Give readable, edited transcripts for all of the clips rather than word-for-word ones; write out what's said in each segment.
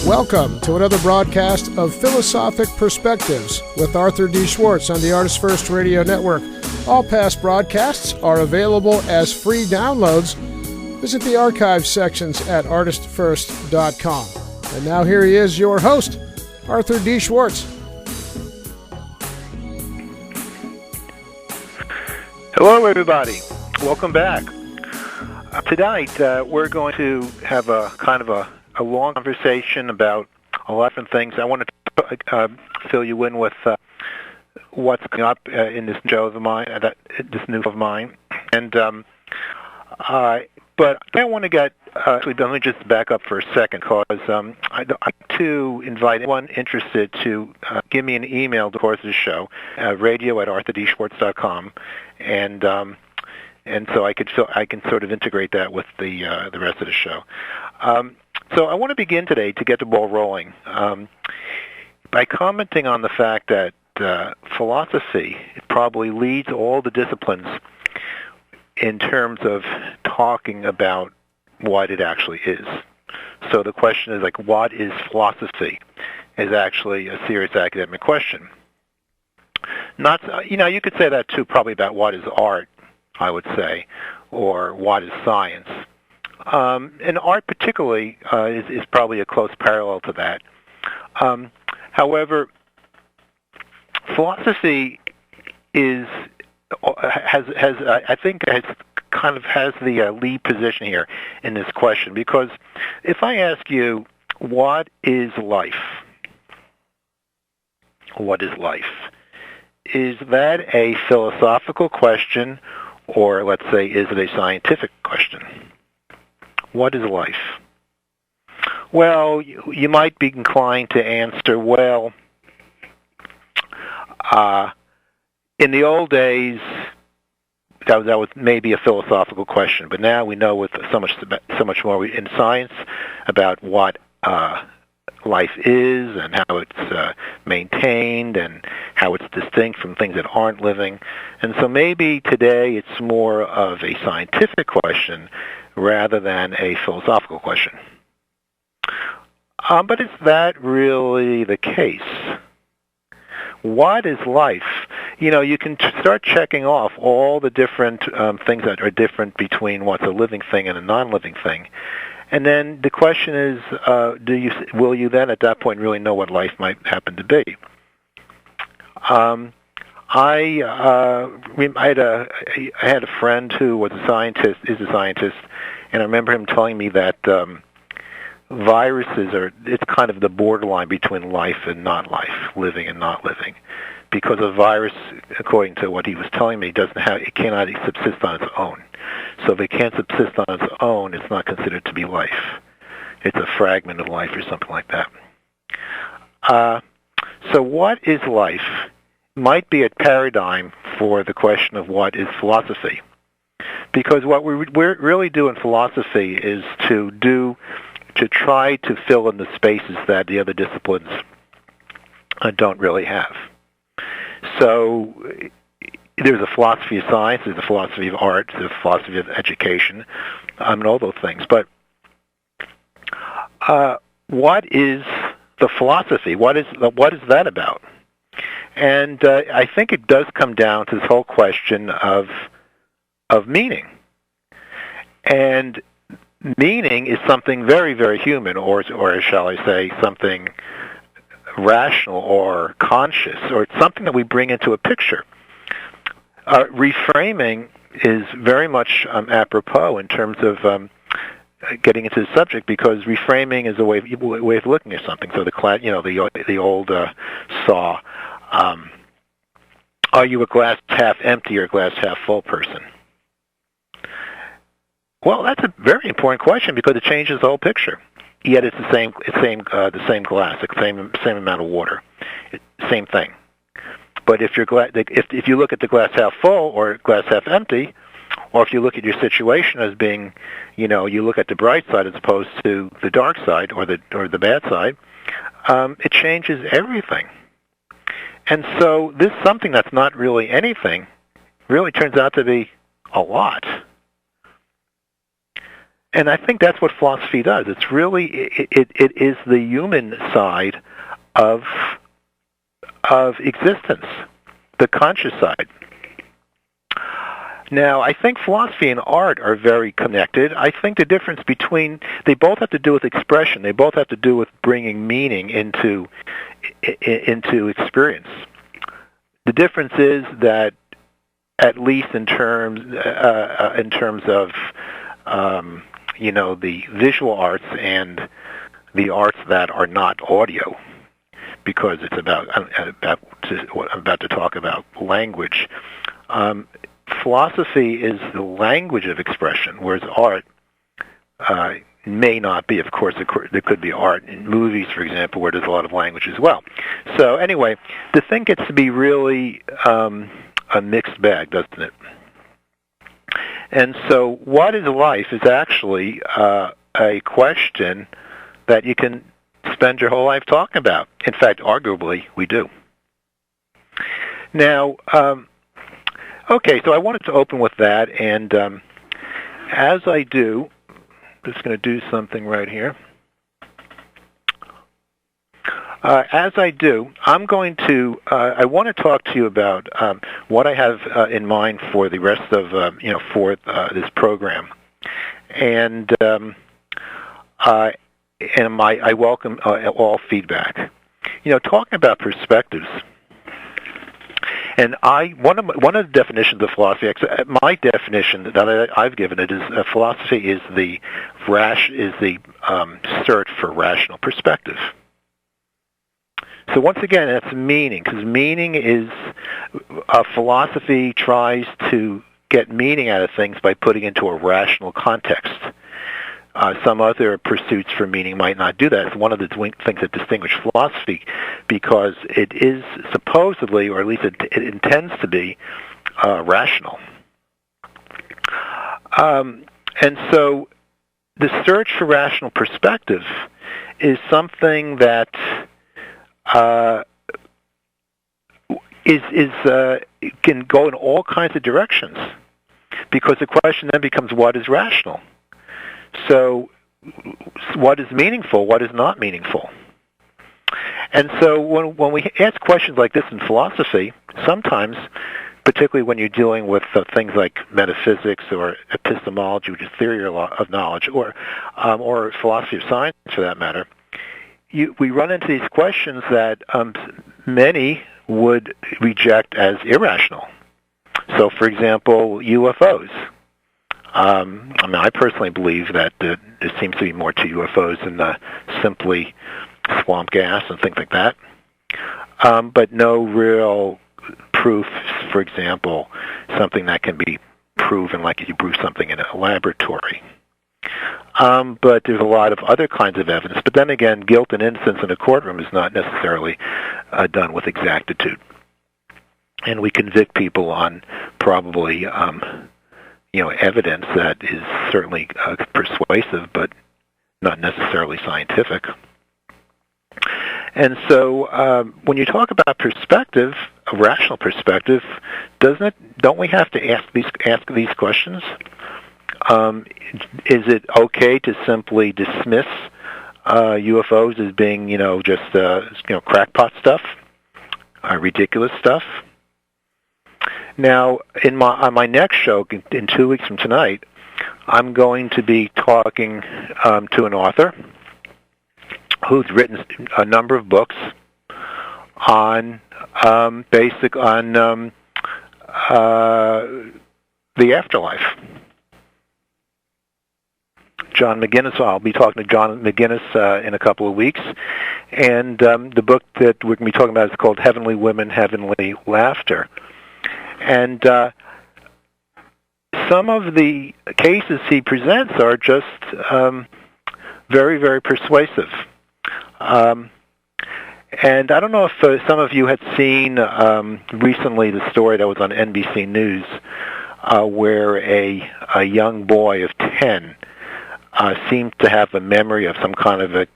Welcome to another broadcast of Philosophic Perspectives with Arthur D. Schwartz on the ArtistFirst Radio Network. All past broadcasts are available as free downloads. Visit the archive sections at ArtistFirst.com. And now here he is, your host, Arthur D. Schwartz. Hello, everybody. Welcome back. Tonight, we're going to have a kind of a long conversation about a lot of different things. I wanted to fill you in with what's coming up in this show of mine, this new of mine, and but I want to get actually. Let me just back up for a second, because I'd like to invite anyone interested to give me an email to course of the show, radio@arthurdschwartz.com, and so I can sort of integrate that with the rest of the show. So I want to begin today to get the ball rolling by commenting on the fact that philosophy probably leads all the disciplines in terms of talking about what it actually is. So the question is, like, what is philosophy? Is actually a serious academic question. Not, you could say that too, probably about what is art, I would say, or what is science. And art particularly is probably a close parallel to that. However, philosophy has the lead position here in this question, because if I ask you, what is life? What is life? Is that a philosophical question, or let's say, is it a scientific question? What is life? Well, you might be inclined to answer, well, in the old days, that was maybe a philosophical question, but now we know with so much more in science about what life is and how it's maintained and how it's distinct from things that aren't living. And so maybe today it's more of a scientific question rather than a philosophical question. But is that really the case? What is life? You can start checking off all the different things that are different between what's a living thing and a non-living thing. And then the question is, will you then at that point really know what life might happen to be? I had a friend who was a scientist, and I remember him telling me that viruses it's kind of the borderline between life and not life, living and not living, because a virus, according to what he was telling me, it cannot subsist on its own. So if it can't subsist on its own, it's not considered to be life. It's a fragment of life or something like that. So what is life might be a paradigm for the question of what is philosophy. Because what we really do in philosophy is to try to fill in the spaces that the other disciplines don't really have. So there's a philosophy of science, there's a philosophy of art, there's a philosophy of education, and all those things. But what is the philosophy? What is that about? And I think it does come down to this whole question of meaning. And meaning is something very, very human, or shall I say, something rational or conscious, or it's something that we bring into a picture. Reframing is very much apropos in terms of getting into the subject, because reframing is a way of looking at something. So the old saw, are you a glass half empty or a glass half full person? Well, that's a very important question, because it changes the whole picture. Yet it's the same glass, the same amount of water, same thing. But if if you look at the glass half full or glass half empty, or if you look at your situation as being, you look at the bright side as opposed to the dark side or the bad side, it changes everything. And so this something that's not really anything really turns out to be a lot. And I think that's what philosophy does. It's really, it is the human side of existence, the conscious side. Now, I think philosophy and art are very connected. I think the difference between, they both have to do with expression. They both have to do with bringing meaning into experience. The difference is that, at least in terms of the visual arts and the arts that are not audio, because it's about what I'm about to talk about, language. Philosophy is the language of expression, whereas art may not be. Of course, there could be art in movies, for example, where there's a lot of language as well. So anyway, the thing gets to be really a mixed bag, doesn't it? And so what is life is actually a question that you can spend your whole life talking about. In fact, arguably, we do. Now, okay, so I wanted to open with that, and as I do, I'm just going to do something right here. As I do, I'm going to, I want to talk to you about what I have in mind for the rest of, for this program. And I welcome all feedback. Talking about perspectives. And one of the definitions of philosophy, my definition that I've given it is philosophy is the search for rational perspective. So once again, that's meaning, because meaning is philosophy tries to get meaning out of things by putting into a rational context. Some other pursuits for meaning might not do that. It's one of the things that distinguish philosophy, because it is supposedly, or at least it intends to be, rational. And so the search for rational perspective is something that can go in all kinds of directions, because the question then becomes, what is rational? So what is meaningful? What is not meaningful? And so when we ask questions like this in philosophy, sometimes, particularly when you're dealing with things like metaphysics or epistemology, which is theory of knowledge, or philosophy of science for that matter, we run into these questions that many would reject as irrational. So, for example, UFOs. I personally believe that there seems to be more to UFOs than simply swamp gas and things like that. But no real proof, for example, something that can be proven like if you prove something in a laboratory. But there's a lot of other kinds of evidence. But then again, guilt and innocence in a courtroom is not necessarily done with exactitude. And we convict people on probably evidence that is certainly persuasive, but not necessarily scientific. And so when you talk about perspective, a rational perspective, don't we have to ask these questions? Is it okay to simply dismiss UFOs as being, just crackpot stuff, ridiculous stuff? Now, on my next show, in 2 weeks from tonight, I'm going to be talking to an author who's written a number of books on the afterlife. John McGinnis. I'll be talking to John McGinnis in a couple of weeks, and the book that we're going to be talking about is called Heavenly Women, Heavenly Laughter. And some of the cases he presents are just very, very persuasive. And I don't know if some of you had seen recently the story that was on NBC News where a young boy of 10 seemed to have a memory of some kind of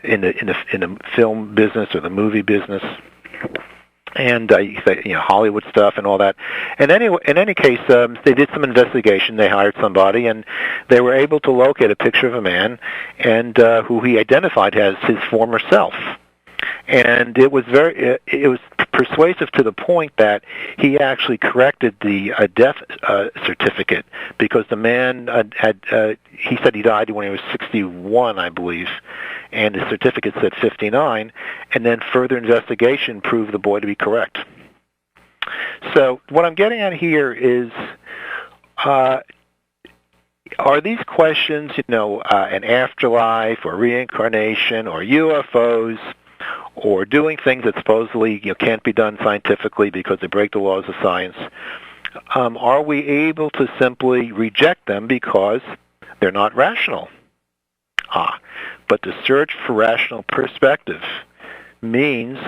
in the film business or the movie business. and Hollywood stuff and all that. And anyway, in any case, they did some investigation. They hired somebody, and they were able to locate a picture of a man, and who he identified as his former self. And it was persuasive to the point that he actually corrected the death certificate, because the man he said he died when he was 61, I believe, and his certificate said 59, and then further investigation proved the boy to be correct. So what I'm getting at here is, are these questions, an afterlife or reincarnation or UFOs, or doing things that supposedly can't be done scientifically because they break the laws of science, are we able to simply reject them because they're not rational? But the search for rational perspective means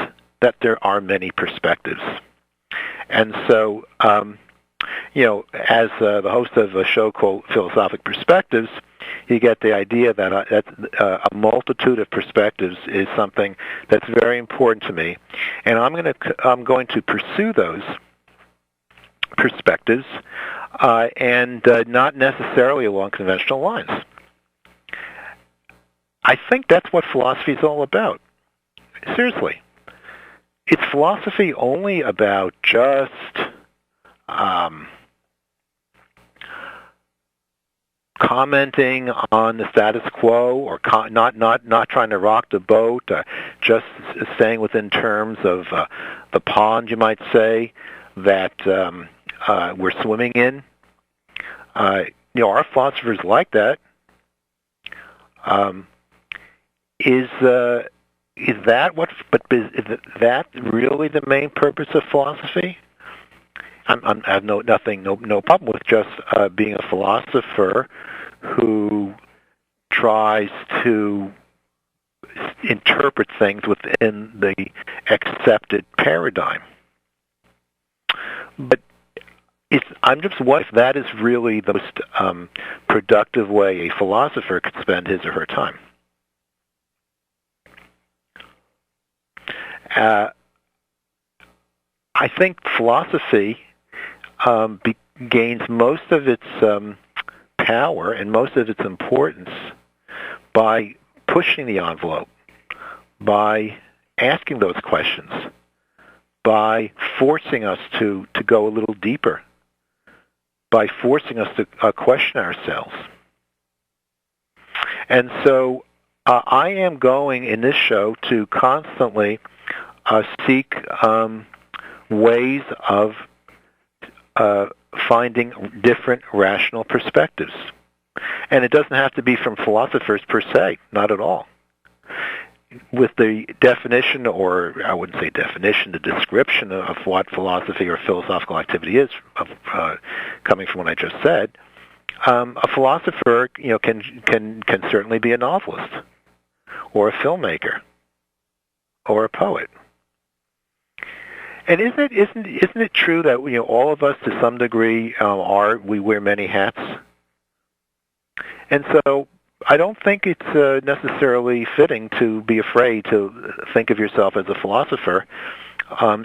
that there are many perspectives. And so, as the host of a show called Philosophic Perspectives, you get the idea that a multitude of perspectives is something that's very important to me, and I'm going to pursue those perspectives, and not necessarily along conventional lines. I think that's what philosophy is all about. Seriously. Is philosophy only about just commenting on the status quo, or not trying to rock the boat, just staying within terms of the pond, you might say, that we're swimming in? Our philosophers like that. Is that really the main purpose of philosophy? I have no problem with just being a philosopher who tries to interpret things within the accepted paradigm. But I'm just wondering if that is really the most productive way a philosopher could spend his or her time. I think philosophy gains most of its power and most of its importance by pushing the envelope, by asking those questions, by forcing us to go a little deeper, by forcing us to question ourselves. And so I am going in this show to constantly seek ways of finding different rational perspectives. And it doesn't have to be from philosophers per se, not at all. With the definition, or I wouldn't say definition, the description of what philosophy or philosophical activity is, coming from what I just said, a philosopher, can certainly be a novelist, or a filmmaker, or a poet. And isn't it true that all of us to some degree we wear many hats? And so I don't think it's necessarily fitting to be afraid to think of yourself as a philosopher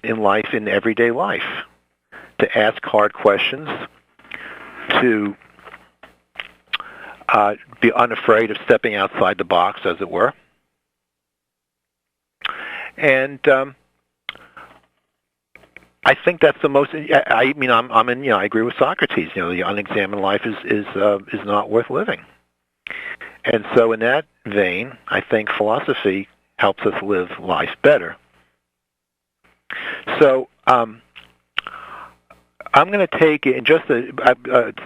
in life, in everyday life, to ask hard questions, to be unafraid of stepping outside the box, as it were. And I think that's the most. I agree with Socrates. The unexamined life is not worth living. And so, in that vein, I think philosophy helps us live life better. So, I'm going to take in just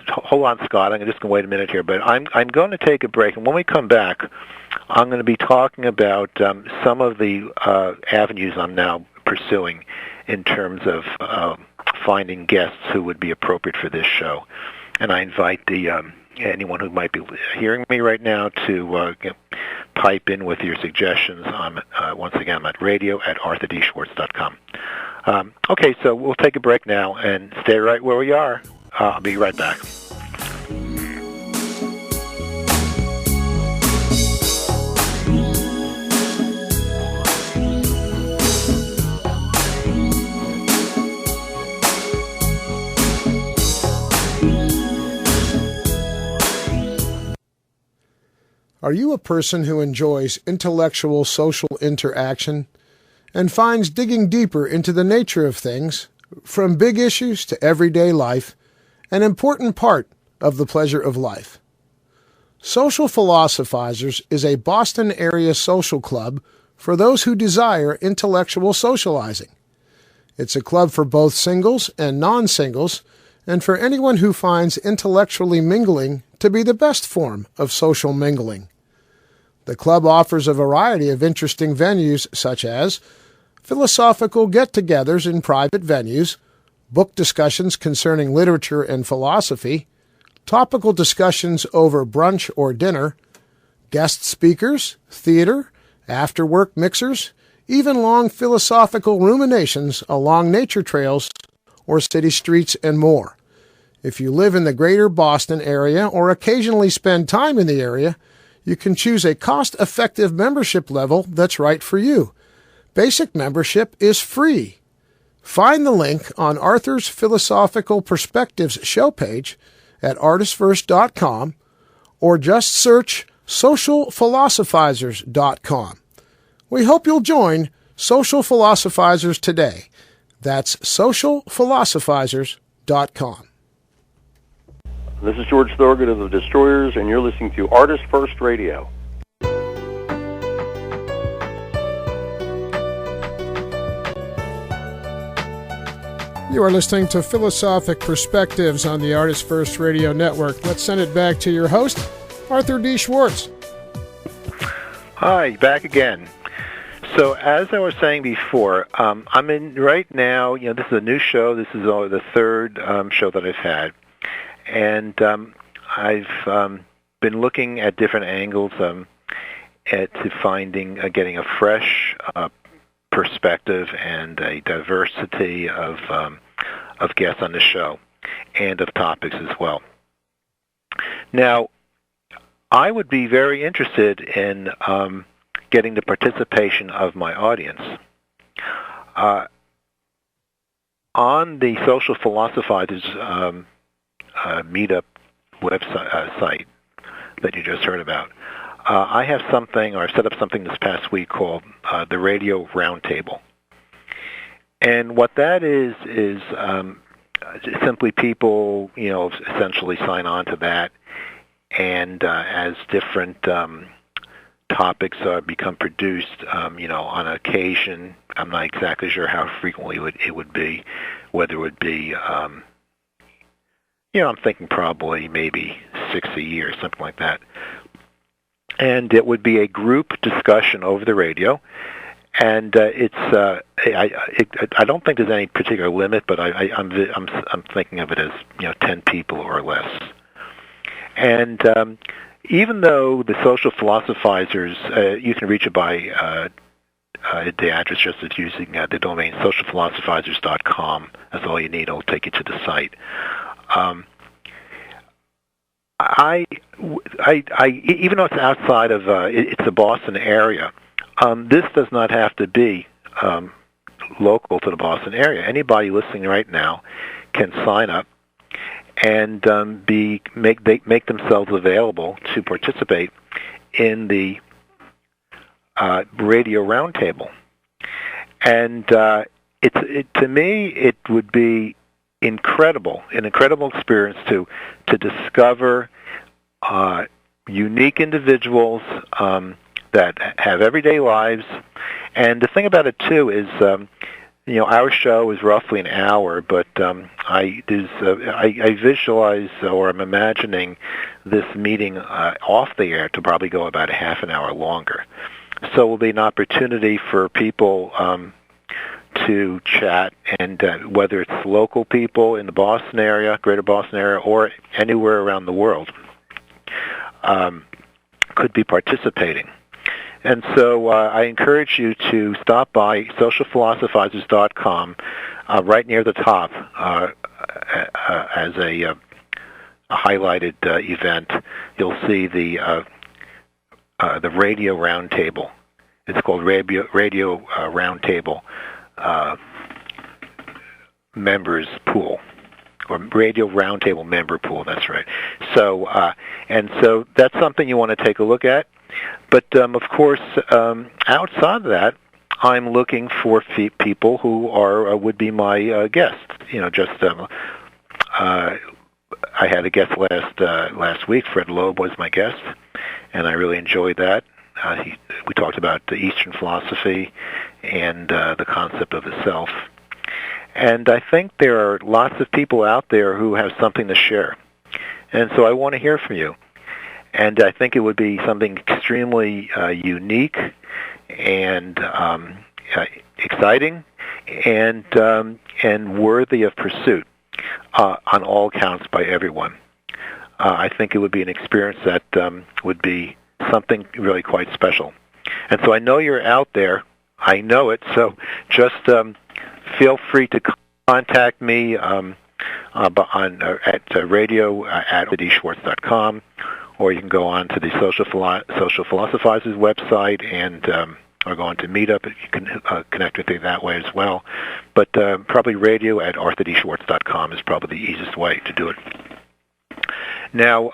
hold on, Scott. I'm just going to wait a minute here, but I'm going to take a break, and when we come back, I'm going to be talking about some of the avenues I'm now pursuing in terms of finding guests who would be appropriate for this show. And I invite anyone who might be hearing me right now to pipe in with your suggestions. Once again, I'm at radio@arthurschwartz.com. Okay, so we'll take a break now and stay right where we are. I'll be right back. Are you a person who enjoys intellectual social interaction and finds digging deeper into the nature of things, from big issues to everyday life, an important part of the pleasure of life? Social Philosophizers is a Boston area social club for those who desire intellectual socializing. It's a club for both singles and non-singles, and for anyone who finds intellectually mingling to be the best form of social mingling. The club offers a variety of interesting venues such as philosophical get-togethers in private venues, book discussions concerning literature and philosophy, topical discussions over brunch or dinner, guest speakers, theater, after-work mixers, even long philosophical ruminations along nature trails or city streets, and more. If you live in the greater Boston area or occasionally spend time in the area, you can choose a cost-effective membership level that's right for you. Basic membership is free. Find the link on Arthur's Philosophical Perspectives show page at ArtistFirst.com or just search socialphilosophizers.com. We hope you'll join Social Philosophizers today. That's socialphilosophizers.com. This is George Thorogood of the Destroyers, and you're listening to ArtistFirst Radio. You are listening to Philosophic Perspectives on the ArtistFirst Radio Network. Let's send it back to your host, Arthur D. Schwartz. Hi, back again. So as I was saying before, I'm in right now, this is a new show. This is only the third show that I've had. And I've been looking at different angles to getting a fresh perspective and a diversity of guests on the show and of topics as well. Now, I would be very interested in getting the participation of my audience. On the Social Philosophizers meetup website site that you just heard about, I have something, or I've set up something this past week called the Radio Roundtable. And what that is simply people, essentially sign on to that, and as different topics become produced, on occasion, I'm not exactly sure how frequently it would be, whether it would be, I'm thinking probably maybe 6 a year, something like that. And it would be a group discussion over the radio, and I don't think there's any particular limit, but I'm thinking of it as 10 people or less. And even though the Social Philosophizers, you can reach it by the address just as using the domain socialphilosophizers.com. That's all you need. It'll take you to the site. Even though it's outside of it's the Boston area, this does not have to be local to the Boston area. Anybody listening right now can sign up and make themselves available to participate in the Radio Roundtable. And to me, it would be an incredible experience to discover unique individuals that have everyday lives. And the thing about it too is, our show is roughly an hour, but I visualize, or I'm imagining this meeting off the air to probably go about a half an hour longer. So it will be an opportunity for people to chat, and whether it's local people in the Boston area, greater Boston area, or anywhere around the world, could be participating. And so I encourage you to stop by socialphilosophizers.com. Right near the top, as a highlighted event, you'll see the Radio Roundtable. It's called Radio Roundtable Members Pool, or Radio Roundtable Member Pool. That's right. So and so that's something you want to take a look at. But of course, outside of that, I'm looking for people who would be my guests. I had a guest last week. Fred Loeb was my guest, and I really enjoyed that. We talked about the Eastern philosophy and the concept of the self. And I think there are lots of people out there who have something to share. And so I want to hear from you. And I think it would be something extremely unique and exciting and worthy of pursuit on all counts by everyone. I think it would be an experience that would be something really quite special. And so I know you're out there. I know it. So just feel free to contact me at radio at @schwartz.com, or you can go on to the Social Philosophizers website and or go on to Meetup. You can connect with me that way as well. But probably radio at arthurschwartz.com is probably the easiest way to do it. Now,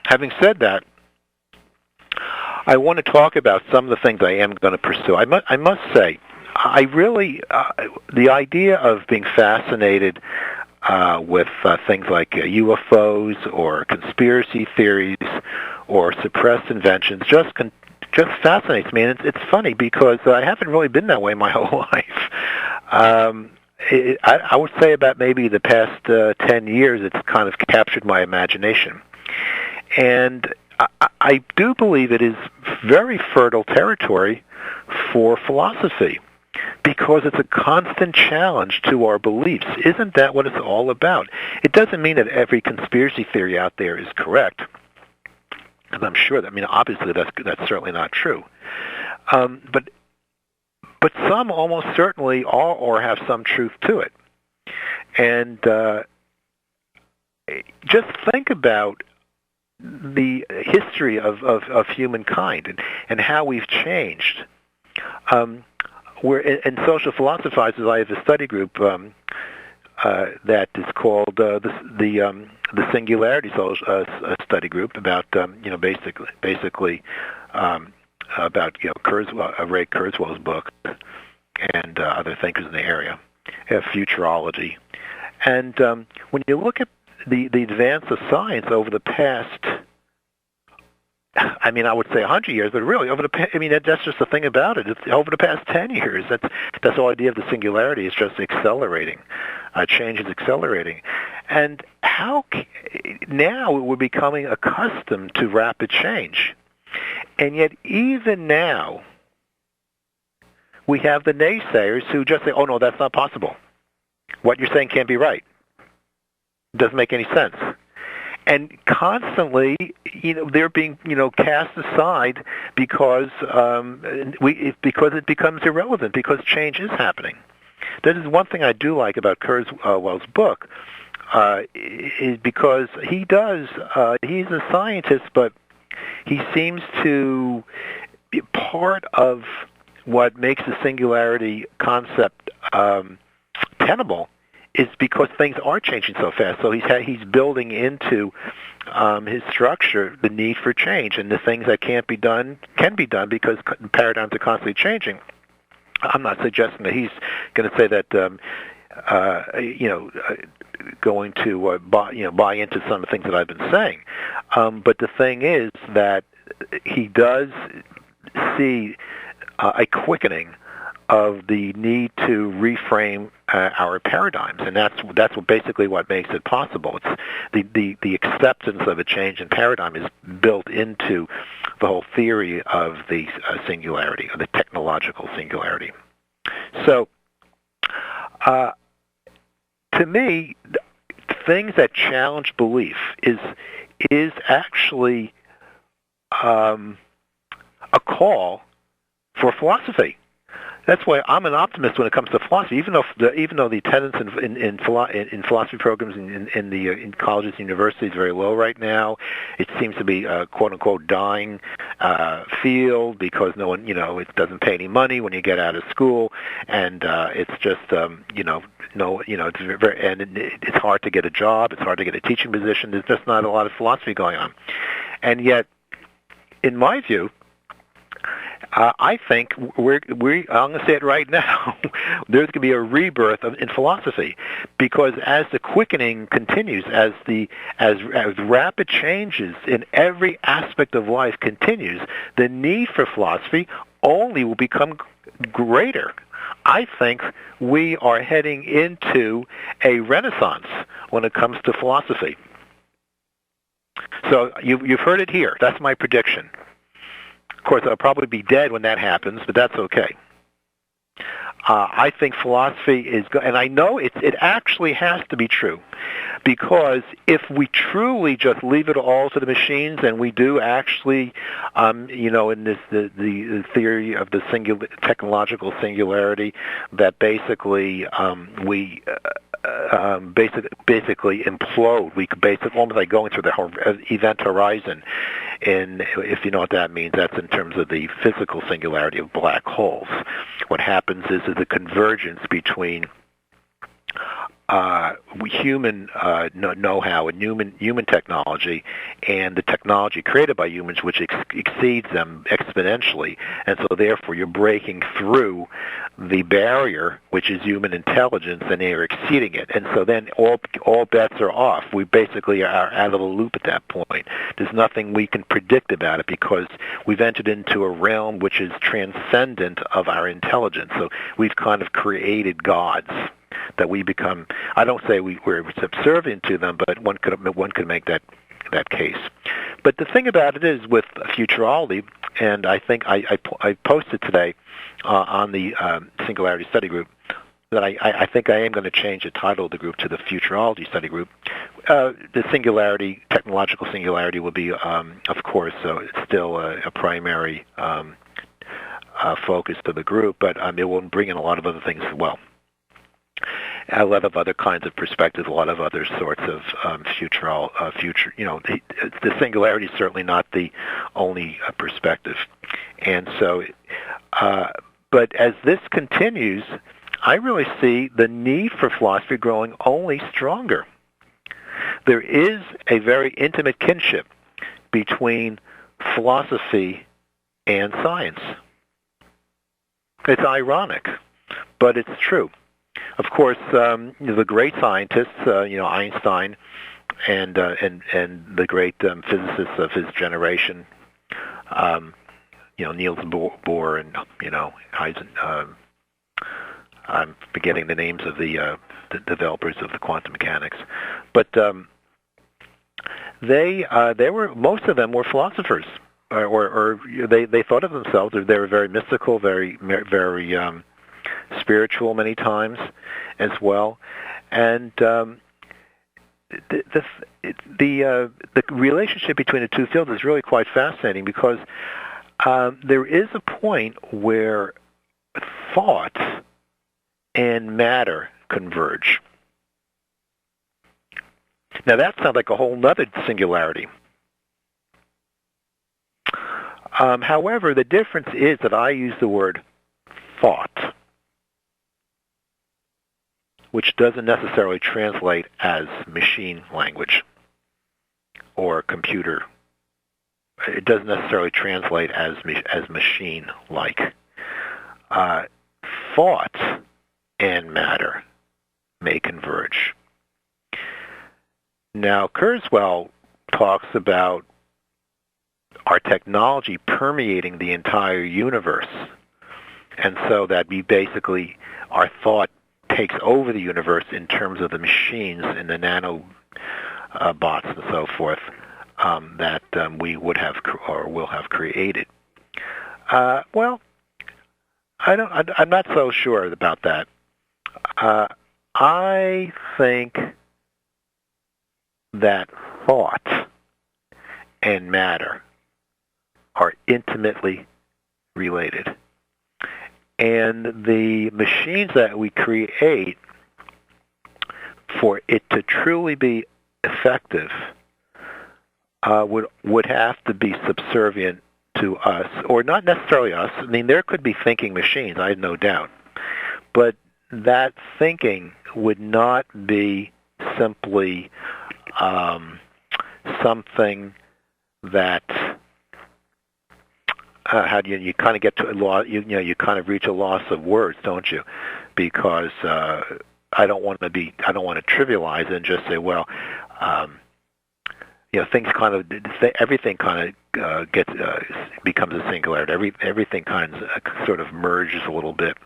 having said that, I want to talk about some of the things I am going to pursue. I must say, I really, the idea of being fascinated with things like UFOs or conspiracy theories or suppressed inventions just fascinates me. And it's funny because I haven't really been that way my whole life. I would say about maybe the past 10 years it's kind of captured my imagination. And I do believe it is very fertile territory for philosophy because it's a constant challenge to our beliefs. Isn't that what it's all about? It doesn't mean that every conspiracy theory out there is correct, because I'm sure that, obviously that's certainly not true. But some almost certainly are or have some truth to it. And just think about the history of humankind and how we've changed. We're in Social Philosophizers. I have a study group that is called the Singularity study group about basically about Ray Kurzweil's book and other thinkers in the area, futurology, and when you look at the advance of science over the past, I would say 100 years, but really over the past, that's just the thing about it. It's over the past 10 years. That's the whole idea of the singularity is just accelerating. Change is accelerating. And how now we're becoming accustomed to rapid change. And yet even now, we have the naysayers who just say, oh, no, that's not possible. What you're saying can't be right. It doesn't make any sense. And constantly, they're being, cast aside because because it becomes irrelevant, because change is happening. That is one thing I do like about Kurzweil's book, is because he's a scientist, but he seems to be part of what makes the singularity concept tenable. Is because things are changing so fast. So he's building into his structure the need for change, and the things that can't be done can be done because paradigms are constantly changing. I'm not suggesting that he's going to say that going to buy into some of the things that I've been saying. But the thing is that he does see a quickening of the need to reframe our paradigms, and that's what basically what makes it possible. It's the acceptance of a change in paradigm is built into the whole theory of the singularity, or the technological singularity. So, to me, things that challenge belief is actually a call for philosophy. That's why I'm an optimist when it comes to philosophy. Even though the attendance in philosophy programs in colleges and universities is very low right now, it seems to be a quote unquote dying field because no one, it doesn't pay any money when you get out of school, and it's just it's very, and it's hard to get a job. It's hard to get a teaching position. There's just not a lot of philosophy going on, and yet in my view, I think I'm going to say it right now, there's going to be a rebirth in philosophy, because as the quickening continues, as rapid changes in every aspect of life continues, the need for philosophy only will become greater. I think we are heading into a renaissance when it comes to philosophy. So you've heard it here. That's my prediction. Of course, I'll probably be dead when that happens, but that's okay. I think philosophy is, and I know it actually has to be true, because if we truly just leave it all to the machines, and we do actually, in this the theory of the technological singularity, that basically we basically implode. We could basically almost like going through the event horizon. And if you know what that means, that's in terms of the physical singularity of black holes. What happens is the convergence between human know-how and human technology and the technology created by humans, which exceeds them exponentially. And so therefore you're breaking through the barrier, which is human intelligence, and you're exceeding it. And so then all bets are off. We basically are out of the loop at that point. There's nothing we can predict about it, because we've entered into a realm which is transcendent of our intelligence. So we've kind of created gods that we become. I don't say we're subservient to them, but one could make that case. But the thing about it is, with futurology, and I think I posted today on the Singularity Study Group, that I think I am going to change the title of the group to the Futurology Study Group. The singularity, technological singularity, will be, of course, it's still a primary focus to the group, but it will bring in a lot of other things as well. A lot of other kinds of perspectives, a lot of other sorts of future. The singularity is certainly not the only perspective, and so. But as this continues, I really see the need for philosophy growing only stronger. There is a very intimate kinship between philosophy and science. It's ironic, but it's true. Of course, the great scientists, Einstein, and the great physicists of his generation, Niels Bohr and I'm forgetting the names of the developers of the quantum mechanics, but most of them were philosophers, or they thought of themselves. They were very mystical, very spiritual many times as well, and the relationship between the two fields is really quite fascinating, because there is a point where thought and matter converge. Now that sounds like a whole other singularity. However, the difference is that I use the word thought, which doesn't necessarily translate as machine language or computer. It doesn't necessarily translate as machine-like. Thought and matter may converge. Now, Kurzweil talks about our technology permeating the entire universe, and so that our thought takes over the universe in terms of the machines and the nanobots and so forth that we would have or will have created. Well, I'm not so sure about that. I think that thought and matter are intimately related. And the machines that we create, for it to truly be effective, would have to be subservient to us, or not necessarily us. I mean, there could be thinking machines, I have no doubt. But that thinking would not be simply something that how do you kind of get to a loss? You kind of reach a loss of words, don't you? Because I don't want to trivialize it and just say, well, things kind of everything kind of becomes a singularity. Everything kind of sort of merges a little bit.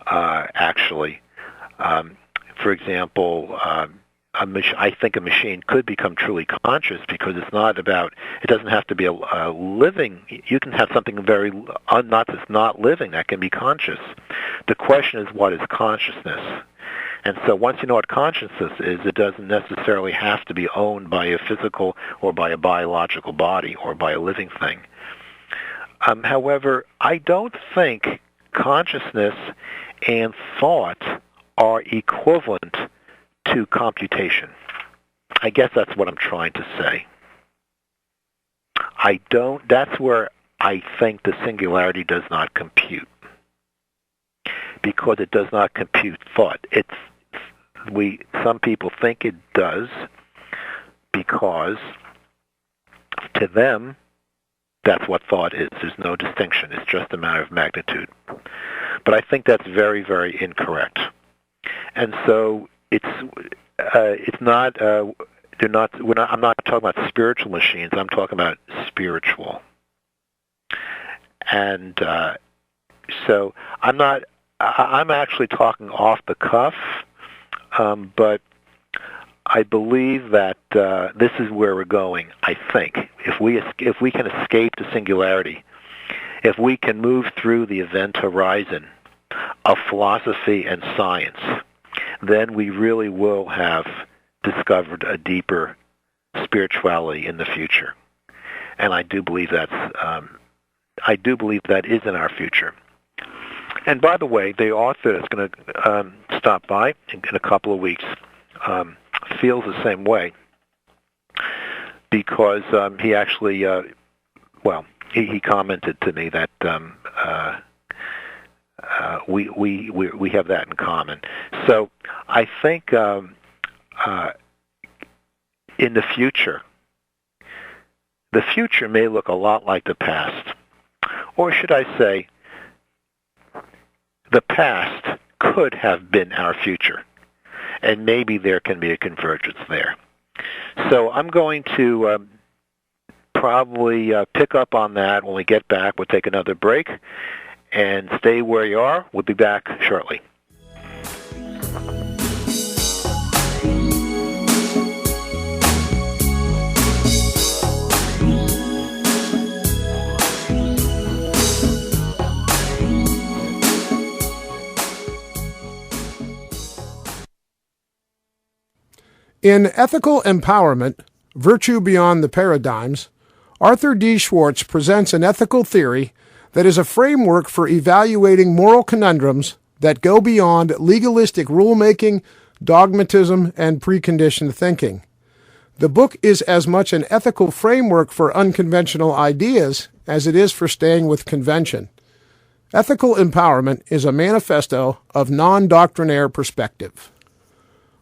Actually, for example. I think a machine could become truly conscious because it doesn't have to be a living. You can have something not living that can be conscious. The question is, what is consciousness? And so once you know what consciousness is, it doesn't necessarily have to be owned by a physical or by a biological body or by a living thing. However, I don't think consciousness and thought are equivalent to computation. I guess that's what I'm trying to say. That's where I think the singularity does not compute. Because it does not compute thought. Some people think it does because to them that's what thought is. There's no distinction. It's just a matter of magnitude. But I think that's very, very incorrect. And so I'm not talking about spiritual machines. I'm talking about spiritual. And so I'm actually talking off the cuff, but I believe that this is where we're going. I think if we can escape the singularity, if we can move through the event horizon of philosophy and science, then we really will have discovered a deeper spirituality in the future. And I do believe that is in our future. And by the way, the author that's going to stop by in a couple of weeks feels the same way because he actually, he commented to me that we have that in common. So I think in the future may look a lot like the past. Or should I say, the past could have been our future. And maybe there can be a convergence there. So I'm going to probably pick up on that when we get back. We'll take another break. And stay where you are. We'll be back shortly. In Ethical Empowerment, Virtue Beyond the Paradigms, Arthur D. Schwartz presents an ethical theory that is a framework for evaluating moral conundrums that go beyond legalistic rulemaking, dogmatism, and preconditioned thinking. The book is as much an ethical framework for unconventional ideas as it is for staying with convention. Ethical Empowerment is a manifesto of non-doctrinaire perspective.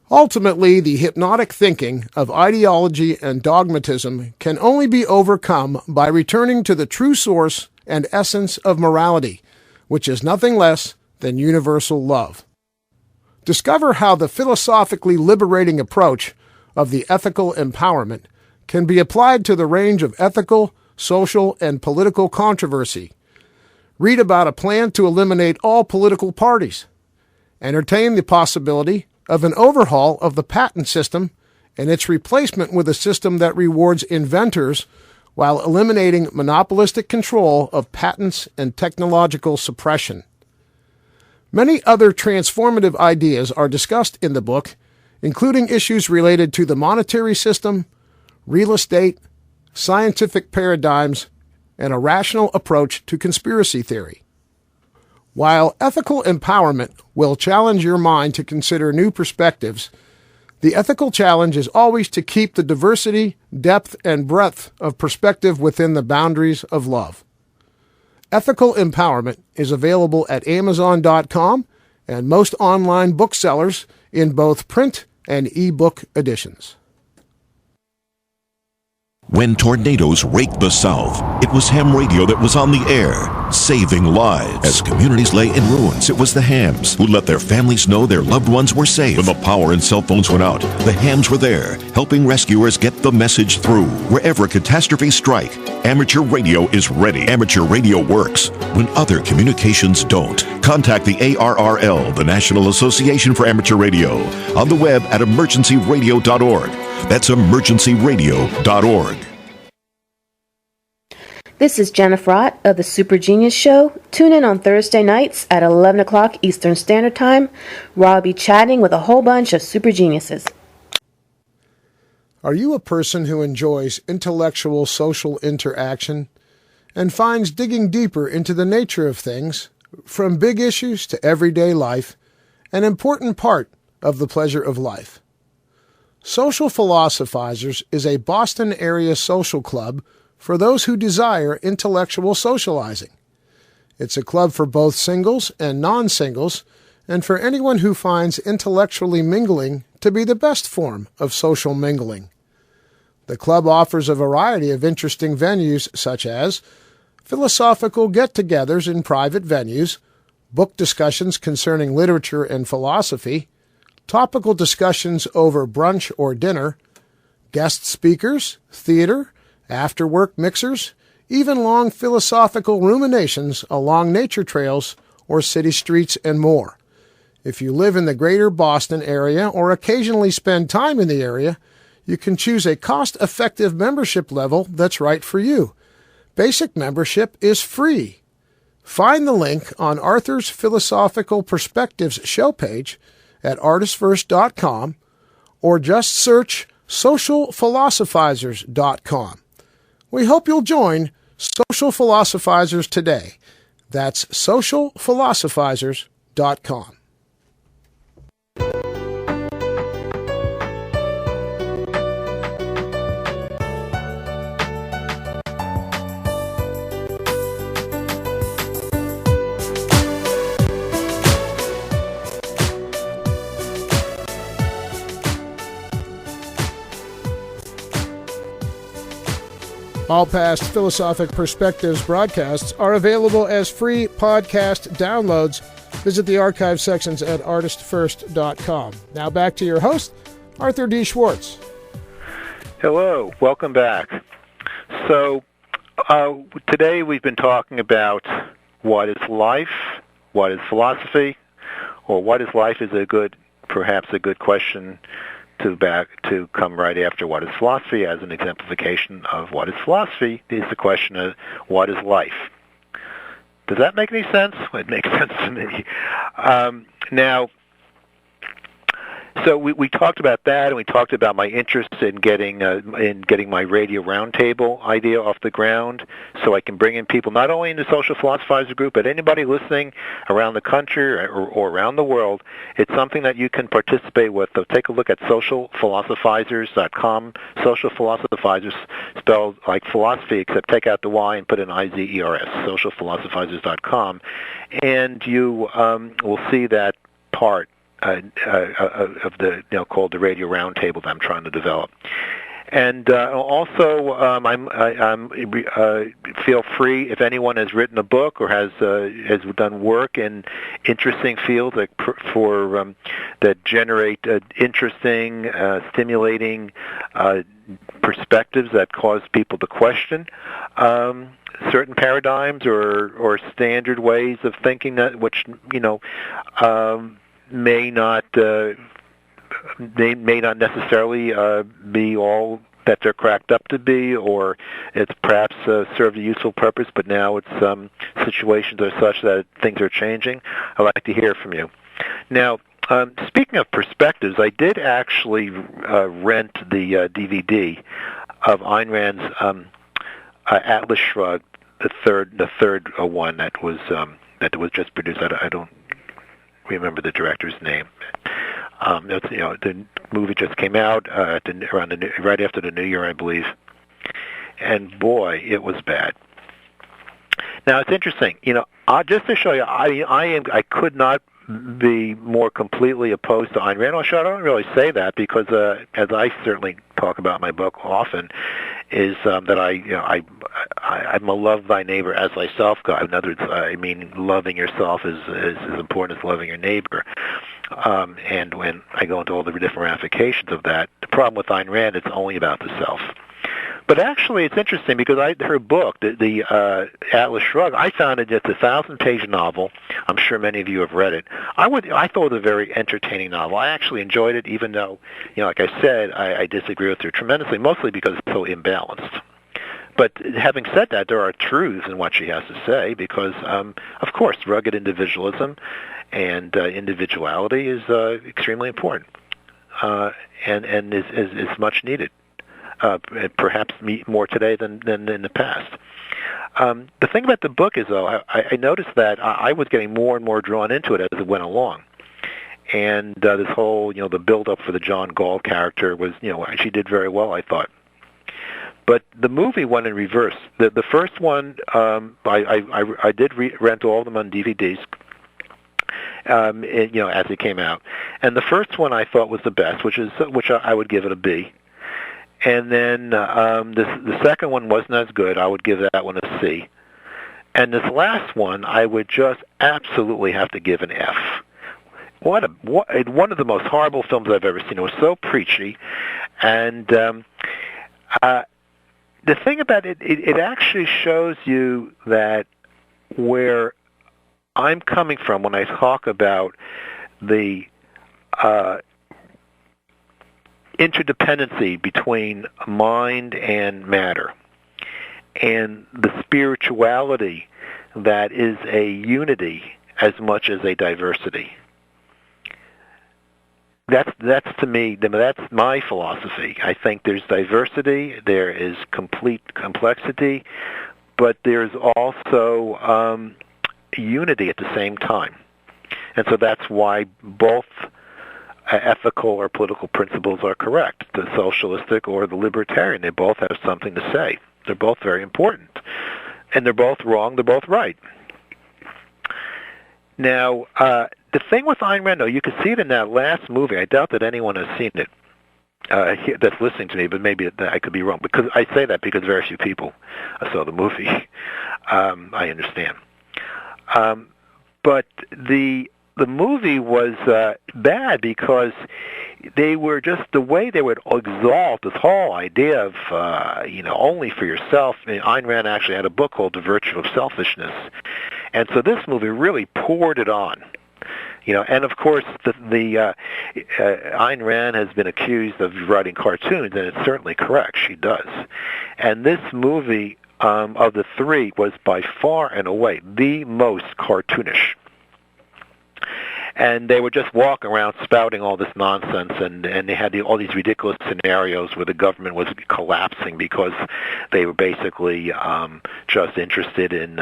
Ultimately, the hypnotic thinking of ideology and dogmatism can only be overcome by returning to the true source and essence of morality, which is nothing less than universal love. Discover how the philosophically liberating approach of the ethical empowerment can be applied to the range of ethical, social, and political controversy. Read about a plan to eliminate all political parties. Entertain the possibility of an overhaul of the patent system and its replacement with a system that rewards inventors while eliminating monopolistic control of patents and technological suppression. Many other transformative ideas are discussed in the book, including issues related to the monetary system, real estate, scientific paradigms, and a rational approach to conspiracy theory. While ethical empowerment will challenge your mind to consider new perspectives, the ethical challenge is always to keep the diversity, depth, and breadth of perspective within the boundaries of love. Ethical Empowerment is available at Amazon.com and most online booksellers in both print and e-book editions. When tornadoes raked the South, it was ham radio that was on the air, saving lives. As communities lay in ruins, it was the hams who let their families know their loved ones were safe. When the power and cell phones went out, the hams were there, helping rescuers get the message through. Wherever catastrophes strike, amateur radio is ready. Amateur radio works when other communications don't. Contact the ARRL, the National Association for Amateur Radio, on the web at emergencyradio.org. That's emergencyradio.org. This is Jennifer Ott of the Super Genius Show. Tune in on Thursday nights at 11 o'clock Eastern Standard Time, where I'll be chatting with a whole bunch of super geniuses. Are you a person who enjoys intellectual social interaction and finds digging deeper into the nature of things, from big issues to everyday life, an important part of the pleasure of life? Social Philosophizers is a Boston area social club for those who desire intellectual socializing. It's a club for both singles and non-singles, and for anyone who finds intellectually mingling to be the best form of social mingling. The club offers a variety of interesting venues such as philosophical get-togethers in private venues, book discussions concerning literature and philosophy, topical discussions over brunch or dinner, guest speakers, theater, after-work mixers, even long philosophical ruminations along nature trails or city streets, and more. If you live in the greater Boston area or occasionally spend time in the area, you can choose a cost-effective membership level that's right for you. Basic membership is free. Find the link on Arthur's Philosophical Perspectives show page at ArtistFirst.com, or just search socialphilosophizers.com. We hope you'll join Social Philosophizers today. That's socialphilosophizers.com. All past Philosophic Perspectives broadcasts are available as free podcast downloads. Visit the archive sections at ArtistFirst.com. Now back to your host, Arthur D. Schwartz. Hello, welcome back. So today we've been talking about what is life, what is philosophy, or what is life is perhaps a good question to come right after what is philosophy. As an exemplification of what is philosophy is the question of what is life. Does that make any sense? It makes sense to me. Now, so we talked about that, and we talked about my interest in getting my radio roundtable idea off the ground, so I can bring in people not only in the Social Philosophizer group, but anybody listening around the country or around the world. It's something that you can participate with. So take a look at socialphilosophizers.com. Social Philosophizers, spelled like philosophy, except take out the Y and put an IZERS. Socialphilosophizers.com, and you will see that part of the called the Radio Roundtable that I'm trying to develop. And also, feel free if anyone has written a book or has done work in interesting fields that generate interesting, stimulating perspectives that cause people to question certain paradigms or standard ways of thinking which may not necessarily be all that they're cracked up to be, or it's perhaps served a useful purpose, but now it's situations are such that things are changing. I'd like to hear from you. Now, speaking of perspectives, I did actually rent the DVD of Ayn Rand's Atlas Shrugged, the third one that was just produced. I don't remember the director's name. The movie just came out right after the New Year, I believe, and boy, it was bad. Now it's interesting, just to show you, I could not be more completely opposed to Ayn Rand. I don't really say that because, as I certainly talk about in my book often, is that I'm a love thy neighbor as thyself guy. In other words, I mean, loving yourself is as important as loving your neighbor. And when I go into all the different ramifications of that, the problem with Ayn Rand, it's only about the self. But actually, it's interesting because her book, the Atlas Shrugged, I found it's a 1,000-page novel. I'm sure many of you have read it. I thought it was a very entertaining novel. I actually enjoyed it, even though, like I said, I disagree with her tremendously, mostly because it's so imbalanced. But having said that, there are truths in what she has to say because, of course, rugged individualism and individuality is extremely important and is much needed. Perhaps more today than in the past. The thing about the book is, though, I noticed that I was getting more and more drawn into it as it went along. And this whole, the build-up for the John Gall character was, she did very well, I thought. But the movie went in reverse. The first one, I did rent all of them on DVDs, as it came out. And the first one I thought was the best, which I would give it a B. And then the second one wasn't as good. I would give that one a C. And this last one, I would just absolutely have to give an F. One of the most horrible films I've ever seen. It was so preachy. And the thing about it actually shows you that where I'm coming from when I talk about the interdependency between mind and matter, and the spirituality that is a unity as much as a diversity. That's to me, that's my philosophy. I think there's diversity, there is complete complexity, but there's also unity at the same time. And so that's why both ethical or political principles are correct, the socialistic or the libertarian. They both have something to say. They're both very important. And they're both wrong, they're both right. Now, the thing with Ayn Rand, though, you can see it in that last movie. I doubt that anyone has seen it that's listening to me, but maybe I could be wrong. Because I say that because very few people saw the movie. I understand. But the movie was bad because they were just the way they would exalt this whole idea of only for yourself. I mean, Ayn Rand actually had a book called The Virtue of Selfishness, and so this movie really poured it on. And of course, the Ayn Rand has been accused of writing cartoons, and it's certainly correct. She does. And this movie, of the three, was by far and away the most cartoonish. And they would just walk around spouting all this nonsense, and they had all these ridiculous scenarios where the government was collapsing because they were basically just interested in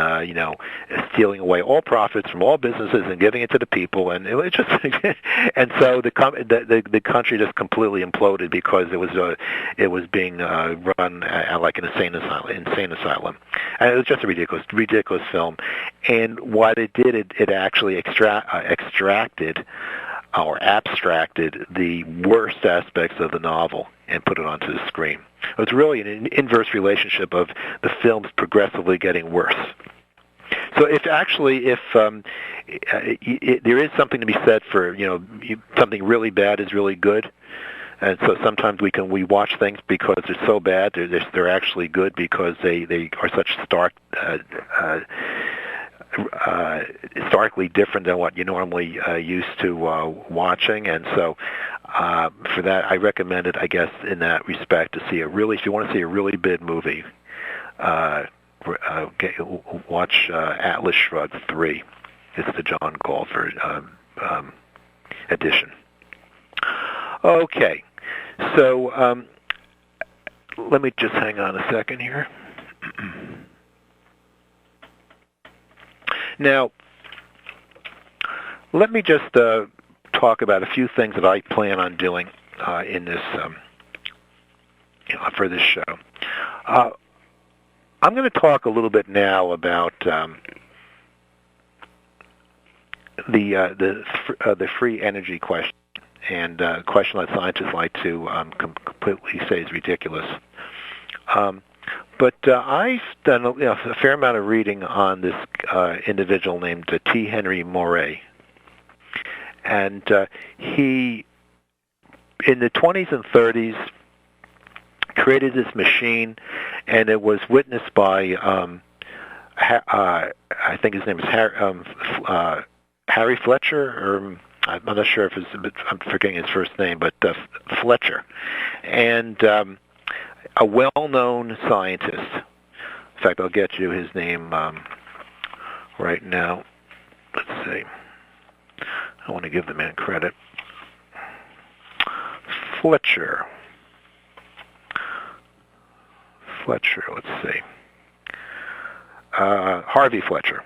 stealing away all profits from all businesses and giving it to the people, and it was just and so the country just completely imploded because it was being run like an insane asylum, and it was just a ridiculous film. And what it did, it actually extracted or abstracted the worst aspects of the novel and put it onto the screen. It was really an inverse relationship of the films progressively getting worse. So if there is something to be said for something really bad is really good, and so sometimes we watch things because they're so bad they're actually good because they are such starkly different than what you normally used to watching, and so for that I recommend it, I guess, in that respect, to see if you want to see a really big movie, watch Atlas Shrugged 3. It's the John Gall edition. Okay, so let me just hang on a second here. Now, let me just talk about a few things that I plan on doing in this for this show. I'm going to talk a little bit now about the free energy question, and a question that scientists like to completely say is ridiculous. But I've done a fair amount of reading on this individual named T. Henry Moray. And he, in the 20s and 30s, created this machine, and it was witnessed by, I think his name is Harry Fletcher, or I'm not sure if I'm forgetting his first name, but Fletcher. And a well-known scientist. In fact, I'll get you his name right now. Let's see. I want to give the man credit. Fletcher, let's see. Harvey Fletcher.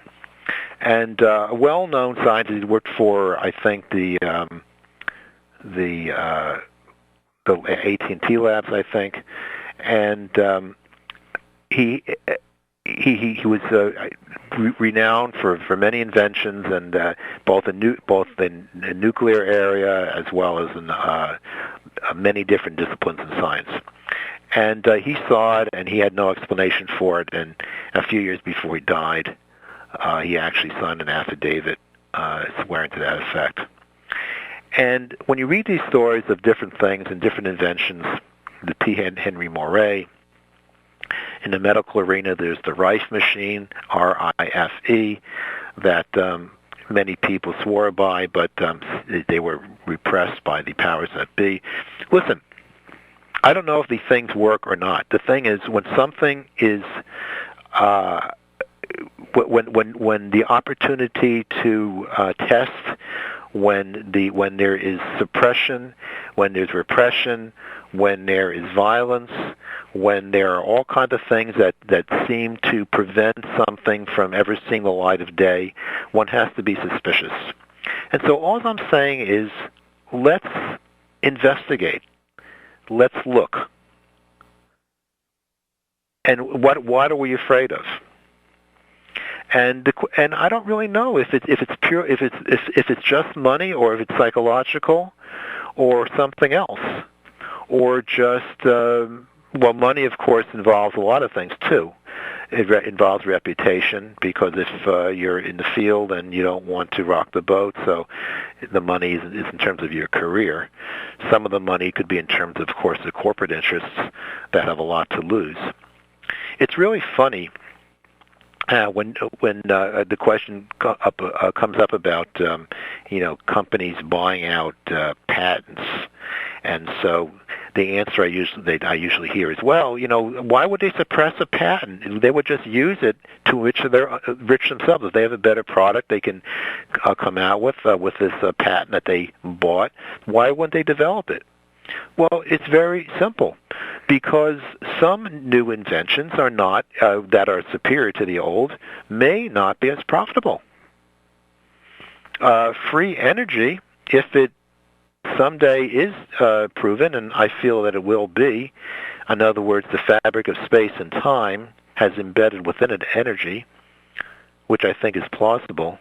And a well-known scientist. He worked for, I think, the AT&T labs, I think. And he was renowned for many inventions, and both in the nuclear area as well as in many different disciplines in science. And he saw it, and he had no explanation for it. And a few years before he died, he actually signed an affidavit swearing to that effect. And when you read these stories of different things and different inventions, the T. Henry Moray. In the medical arena, there's the Rife machine, R-I-F-E, that many people swore by, but they were repressed by the powers that be. Listen, I don't know if these things work or not. The thing is, when something is, when the opportunity to test, when there is suppression, when there's repression, when there is violence, when there are all kinds of things that seem to prevent something from ever seeing the light of day, one has to be suspicious. And so all I'm saying is, let's investigate. Let's look. And what are we afraid of? And I don't really know if it's pure, if it's just money, or if it's psychological, or something else, or just money, of course, involves a lot of things too. It involves reputation, because if you're in the field and you don't want to rock the boat, so the money is in terms of your career. Some of the money could be in terms of course, the corporate interests that have a lot to lose. It's really funny. When the question comes up about companies buying out patents, and so the answer I usually hear is, well, why would they suppress a patent? They would just use it to which they're rich themselves. If they have a better product they can come out with this patent that they bought, why wouldn't they develop it? Well, it's very simple. Because some new inventions are not that are superior to the old may not be as profitable. Free energy, if it someday is proven, and I feel that it will be, in other words, the fabric of space and time has embedded within it energy, which I think is plausible,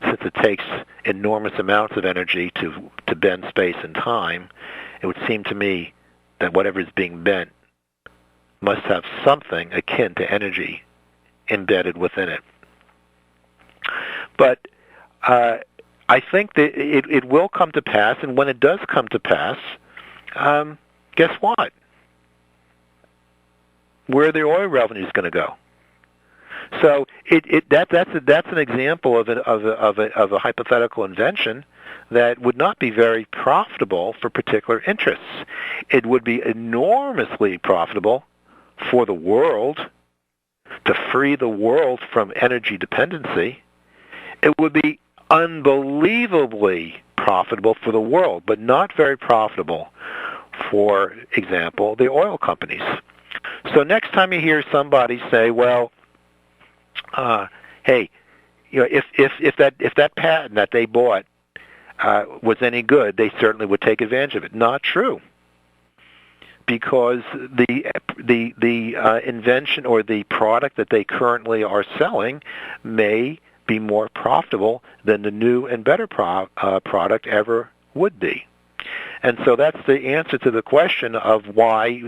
since it takes enormous amounts of energy to bend space and time. It would seem to me that whatever is being bent must have something akin to energy embedded within it. But I think that it will come to pass, and when it does come to pass, guess what? Where are the oil revenues going to go? So that's an example of a hypothetical invention that would not be very profitable for particular interests. It would be enormously profitable for the world, to free the world from energy dependency. It would be unbelievably profitable for the world, but not very profitable, for example, the oil companies. So next time you hear somebody say, well, hey, if that patent that they bought was any good, they certainly would take advantage of it. Not true, because the invention or the product that they currently are selling may be more profitable than the new and better product ever would be. And so that's the answer to the question of why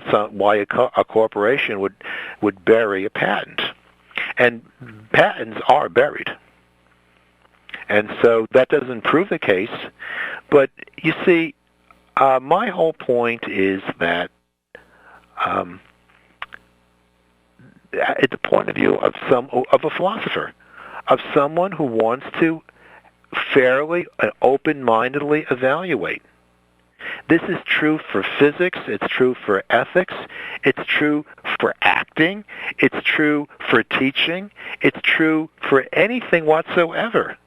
a corporation would bury a patent. And patents are buried. And so that doesn't prove the case. But you see, my whole point is that at the point of view of a philosopher, of someone who wants to fairly and open-mindedly evaluate. This is true for physics, it's true for ethics, it's true for acting, it's true for teaching, it's true for anything whatsoever.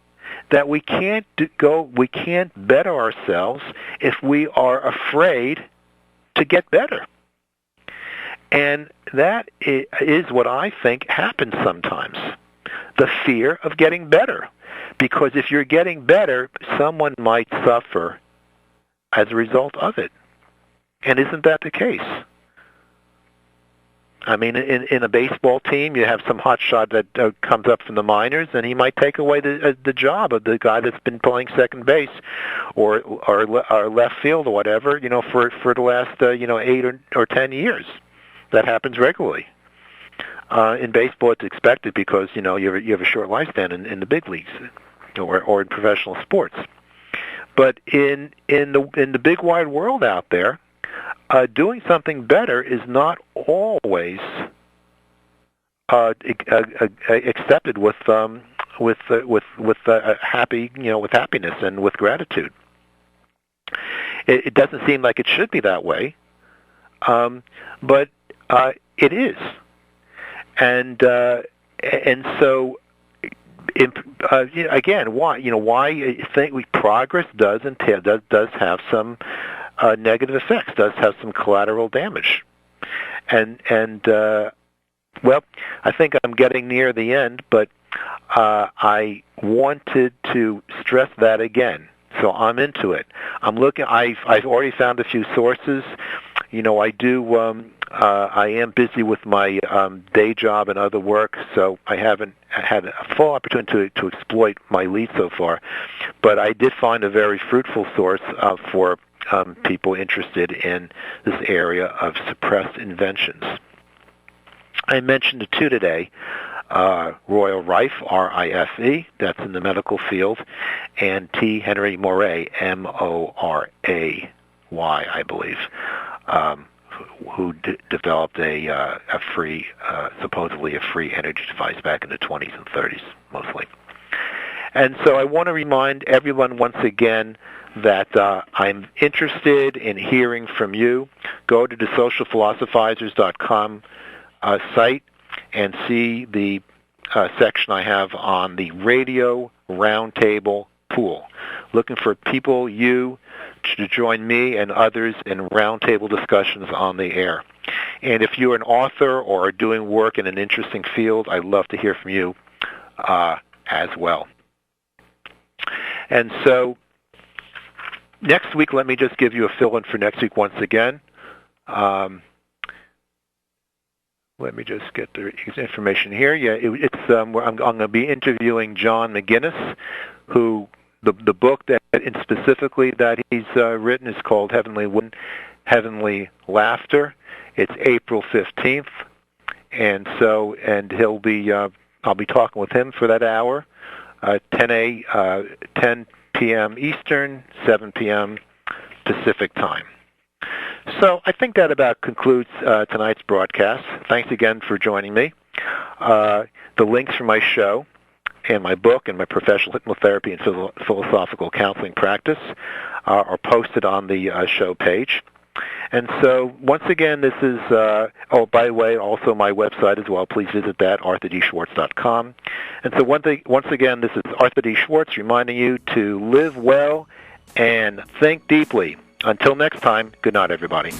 That we can't better ourselves if we are afraid to get better. And that is what I think happens sometimes. The fear of getting better. Because if you're getting better, someone might suffer as a result of it. And isn't that the case? I mean, in a baseball team, you have some hotshot that comes up from the minors, and he might take away the job of the guy that's been playing second base or left field or whatever, for the last 8 or 10 years. That happens regularly. In baseball, it's expected because you have a short lifespan in the big leagues or in professional sports. But in the big wide world out there, doing something better is not always accepted with happiness and with gratitude. It doesn't seem like it should be that way, but it is, and so. Again, why I think progress does have some negative effects, does have some collateral damage, and well, I think I'm getting near the end, but I wanted to stress that again. So I'm into it. I'm looking. I've already found a few sources. I am busy with my day job and other work, so I haven't had a full opportunity to exploit my lead so far. But I did find a very fruitful source for people interested in this area of suppressed inventions. I mentioned two today. Royal Rife, R-I-F-E, that's in the medical field, and T. Henry Moray, M-O-R-A-Y, I believe, who developed a free, supposedly a free energy device back in the 20s and 30s, mostly. And so I want to remind everyone once again that I'm interested in hearing from you. Go to the socialphilosophizers.com site and see the section I have on the radio roundtable pool. Looking for people, you, to join me and others in roundtable discussions on the air. And if you're an author or are doing work in an interesting field, I'd love to hear from you as well. And so next week, let me just give you a fill-in for next week once again. Let me just get the information here. Yeah, I'm going to be interviewing John McGinnis, who the book that specifically that he's written is called Heavenly Laughter. It's April 15th, and he'll be I'll be talking with him for that hour, 10 p.m. Eastern, 7 p.m. Pacific time. So I think that about concludes tonight's broadcast. Thanks again for joining me. The links for my show and my book and my professional hypnotherapy and philosophical counseling practice are posted on the show page. And so once again, this is, by the way, also my website as well. Please visit that, arthurdschwartz.com. And so once again, this is Arthur D. Schwartz reminding you to live well and think deeply. Until next time, good night, everybody.